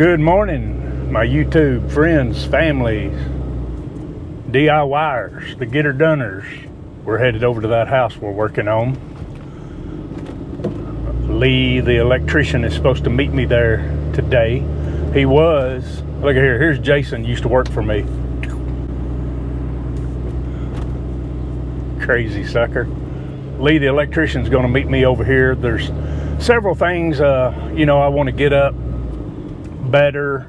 Good morning, my YouTube friends, families, DIYers, the get-her-doners. We're headed over to that house we're working on. Lee, the electrician, is supposed to meet me there today. He was. Look at here. Here's Jason, used to work for me. Crazy sucker. Lee, the electrician's going to meet me over here. There's several things, I want to get up better.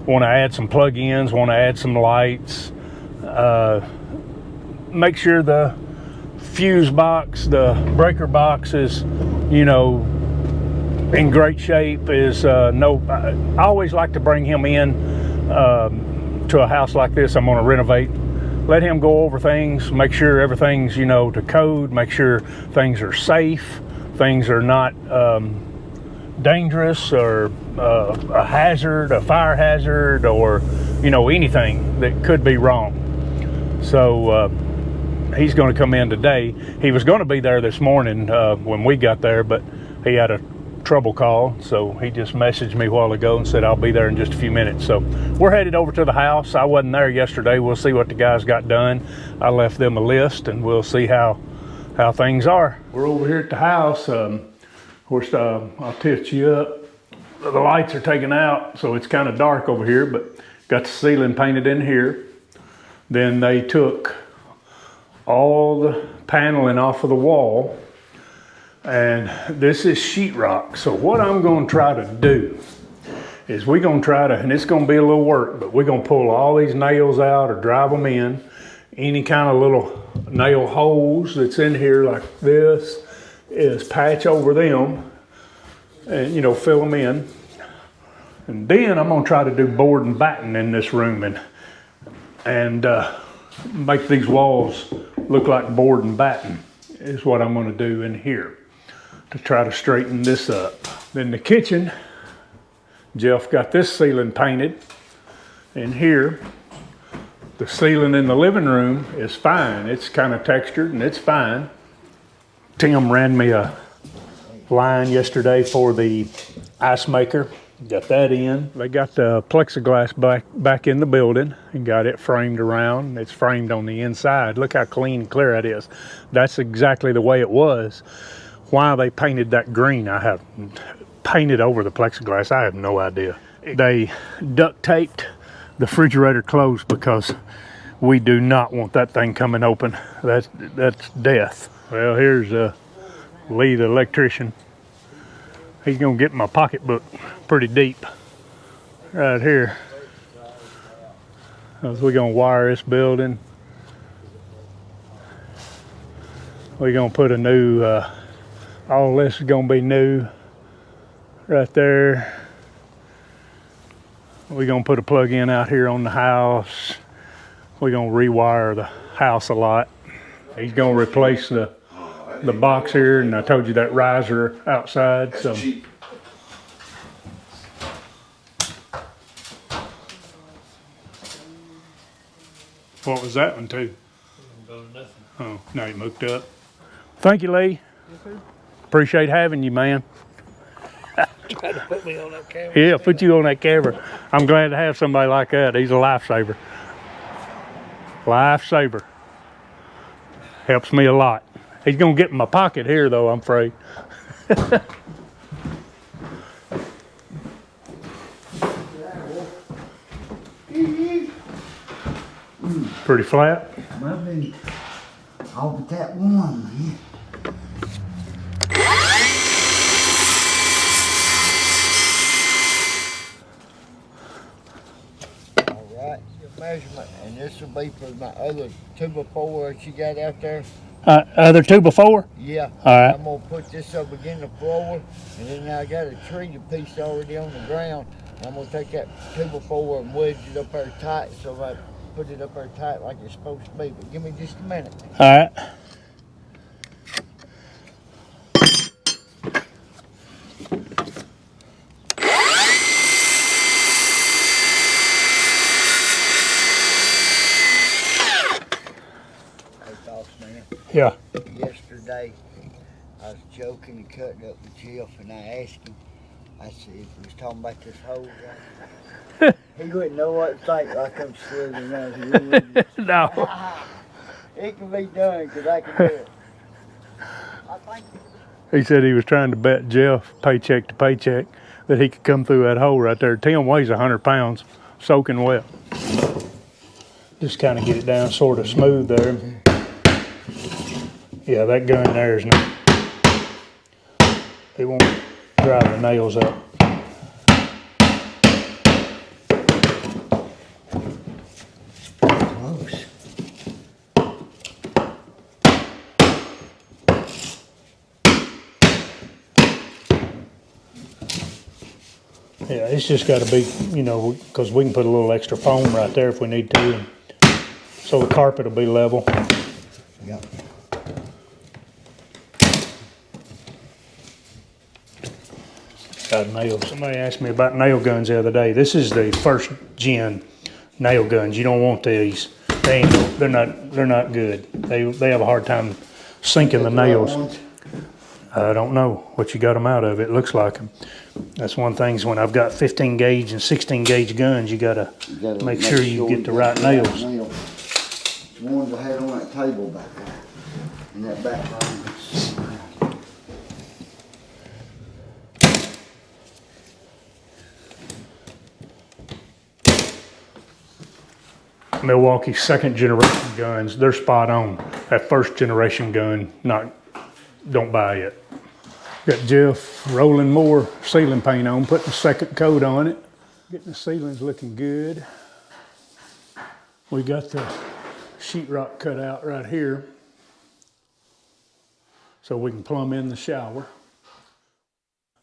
Want to add some plug-ins. Want to add some lights. Make sure the fuse box, the breaker box is, in great shape. I always like to bring him in to a house like this I'm going to renovate. Let him go over things, make sure everything's, to code, make sure things are safe, things are not dangerous or a hazard, a fire hazard, or, anything that could be wrong. So he's going to come in today. He was going to be there this morning when we got there, but he had a trouble call, so he just messaged me a while ago and said I'll be there in just a few minutes. So we're headed over to the house. I wasn't there yesterday. We'll see what the guys got done. I left them a list and we'll see how things are. We're over here at the house. Of course, I'll tilt you up. The lights are taken out, so it's kind of dark over here, but got the ceiling painted in here. Then they took all the paneling off of the wall, and this is sheetrock. So what I'm going to try to do is we're going to try to, and it's going to be a little work, but we're going to pull all these nails out or drive them in. Any kind of little nail holes that's in here like this is patch over them and, fill them in. And then I'm going to try to do board and batten in this room and make these walls look like board and batten is what I'm going to do in here to try to straighten this up. Then the kitchen, Jeff got this ceiling painted in here. The ceiling in the living room is fine. It's kind of textured and it's fine. Tim ran me a line yesterday for the ice maker. Got that in. They got the plexiglass back in the building and got it framed around. It's framed on the inside. Look how clean and clear that is. That's exactly the way it was. Why they painted that green, I have painted over the plexiglass, I have no idea. They duct taped the refrigerator closed because we do not want that thing coming open. That's death. Well, here's Lee, the electrician. He's gonna get my pocketbook pretty deep right here. We're gonna wire this building. We're gonna put a new, all this is gonna be new right there. We're gonna put a plug-in out here on the house. We're gonna rewire the house a lot. He's gonna replace the box here, and I told you that riser outside. That's so cheap. What was that one too? Oh, now you moved up. Thank you, Lee. Yes, sir. Appreciate having you, man. Try to put me on that camera. Yeah, put you on that camera. I'm glad to have somebody like that. He's a lifesaver. Lifesaver. Helps me a lot. He's gonna get in my pocket here though, I'm afraid. Pretty flat. Well, then, off at that one, man. Alright, your measurement, and this will be for my other 2x4 that you got out there. Other 2x4? Yeah. Alright. I'm gonna put this up against the floor, and then I got a tree piece already on the ground. I'm gonna take that 2x4 and wedge it up there tight, so I put it up there tight like it's supposed to be. But give me just a minute. Alright. Yeah. Yesterday, I was joking and cutting up with Jeff, and I asked him, I see if he was talking about this whole guy. He wouldn't know what to think like I'm silly enough. He wouldn't. No. It can be done because I can do it. I think He said he was trying to bet Jeff paycheck to paycheck that he could come through that hole right there. Tim weighs 100 pounds, soaking wet. Just kind of get it down sort of smooth there. Yeah, that gun there is not, it won't drive the nails up. close. Yeah, it's just got to be, you know, because we can put a little extra foam right there if we need to. And so the carpet will be level. Yep. Got nails. Somebody asked me about nail guns the other day. This is the first gen nail guns. You don't want these. They're not good. They have a hard time sinking the nails. I don't know what you got them out of. It looks like them. That's one thing is when I've got 15 gauge and 16 gauge guns, you gotta make sure you get the right nails. The ones I had on that table back there, in that back room. Milwaukee second generation guns, they're spot on. That first generation gun, don't buy it. Got Jeff rolling more ceiling paint on, putting a second coat on it. Getting the ceilings looking good. We got the sheetrock cut out right here so we can plumb in the shower.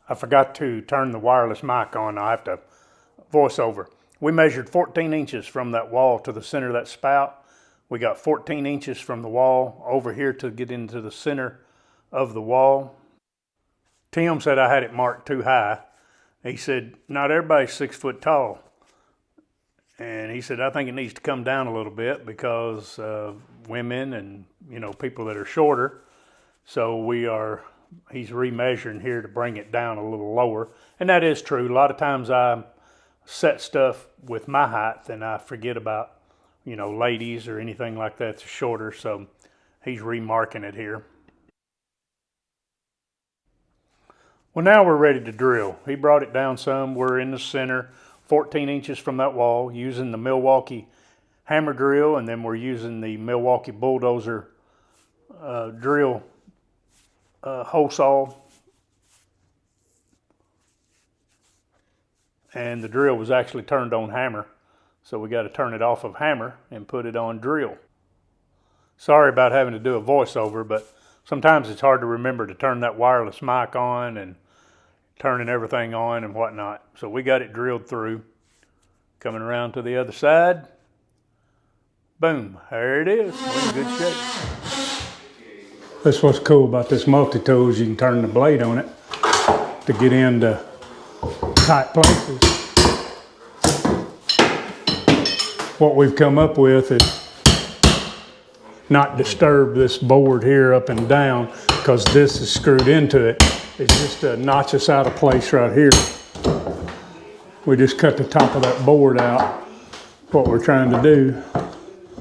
I forgot to turn the wireless mic on. I have to voice over. We measured 14 inches from that wall to the center of that spout. We got 14 inches from the wall over here to get into the center of the wall. Tim said I had it marked too high. He said, not everybody's 6 foot tall. And he said, I think it needs to come down a little bit because women and, you know, people that are shorter. So he's remeasuring here to bring it down a little lower. And that is true. A lot of times I set stuff with my height and I forget about, you know, ladies or anything like that that's shorter. So he's remarking it here. Well, now we're ready to drill. He brought it down some. We're in the center, 14 inches from that wall, using the Milwaukee hammer drill, and then we're using the Milwaukee bulldozer drill hole saw. And the drill was actually turned on hammer, so we got to turn it off of hammer and put it on drill. Sorry about having to do a voiceover, but sometimes it's hard to remember to turn that wireless mic on and turning everything on and whatnot. So we got it drilled through. Coming around to the other side. Boom, there it is. We're in good shape. That's what's cool about this multi-tools. You can turn the blade on it to get into tight places. What we've come up with is not disturb this board here up and down because this is screwed into it. It's just to notch us out of place right here. We just cut the top of that board out, what we're trying to do.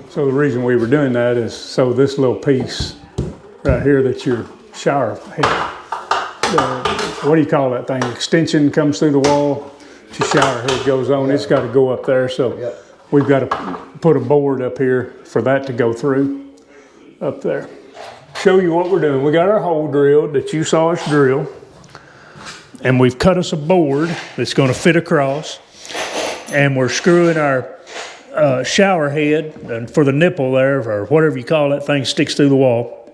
So the reason we were doing that is so this little piece right here that your shower head, what do you call that thing? Extension comes through the wall, your shower head goes on, it's got to go up there. So we've got to put a board up here for that to go through up there. Show you what we're doing. We got our hole drilled that you saw us drill, and we've cut us a board that's going to fit across, and we're screwing our shower head and for the nipple there, or whatever you call that thing, sticks through the wall.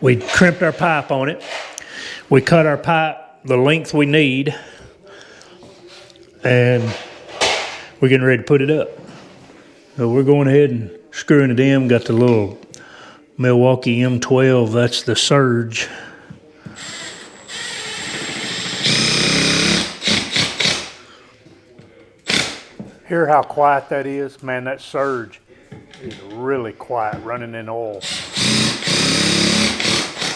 We crimped our pipe on it. We cut our pipe the length we need, and we're getting ready to put it up. So we're going ahead and screwing it in. Got the little Milwaukee M12, that's the surge. Hear how quiet that is? Man, that surge is really quiet, running in oil.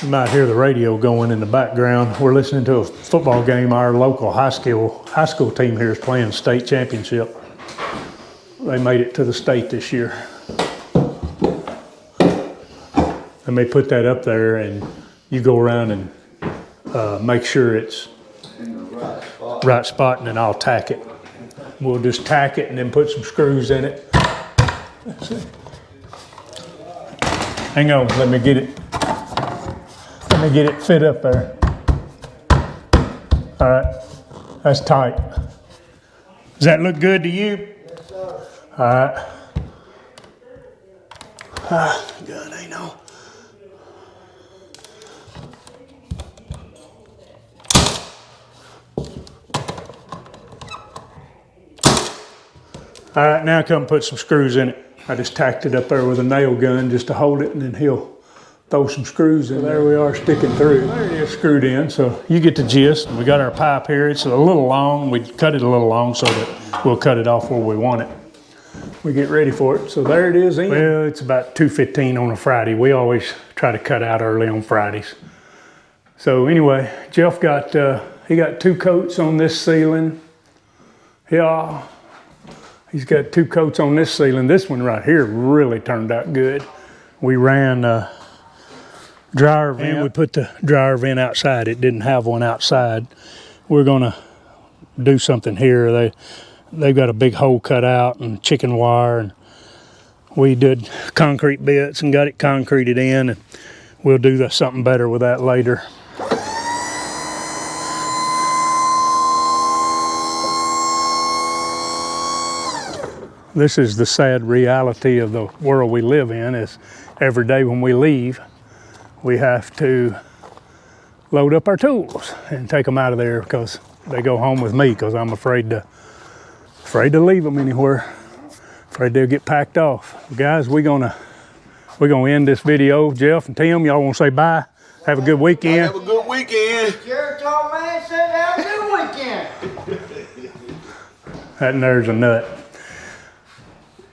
You might hear the radio going in the background. We're listening to a football game. Our local high school team here is playing state championship. They made it to the state this year. And they put that up there, and you go around and make sure it's right spot, and then I'll tack it. We'll just tack it and then put some screws in it. That's it. Hang on, let me get it fit up there. All right, that's tight. Does that look good to you? Yes, sir. All right. Ah, good, ain't no. All right, now come put some screws in it. I just tacked it up there with a nail gun just to hold it, and then he'll throw some screws in there. We are sticking through. There it is, screwed in, so you get the gist. We got our pipe here. It's a little long. We cut it a little long so that we'll cut it off where we want it. We get ready for it. So there it is in. Well, it's about 2:15 on a Friday. We always try to cut out early on Fridays. So anyway, Jeff got, he got 2 coats on this ceiling. Yeah. He's got 2 coats on this ceiling. This one right here really turned out good. We ran a dryer vent. We put the dryer vent outside. It didn't have one outside. We're gonna do something here. They've got a big hole cut out and chicken wire, and we did concrete bits and got it concreted in, and we'll do something better with that later. This is the sad reality of the world we live in, is every day when we leave, we have to load up our tools and take them out of there because they go home with me, because I'm afraid to leave them anywhere. Afraid they'll get packed off. Guys, we're gonna end this video. Jeff and Tim, y'all wanna say bye? Have a good weekend. Have a good weekend. Jericho man said have a good weekend. That and there's a nut.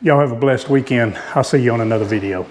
Y'all have a blessed weekend. I'll see you on another video.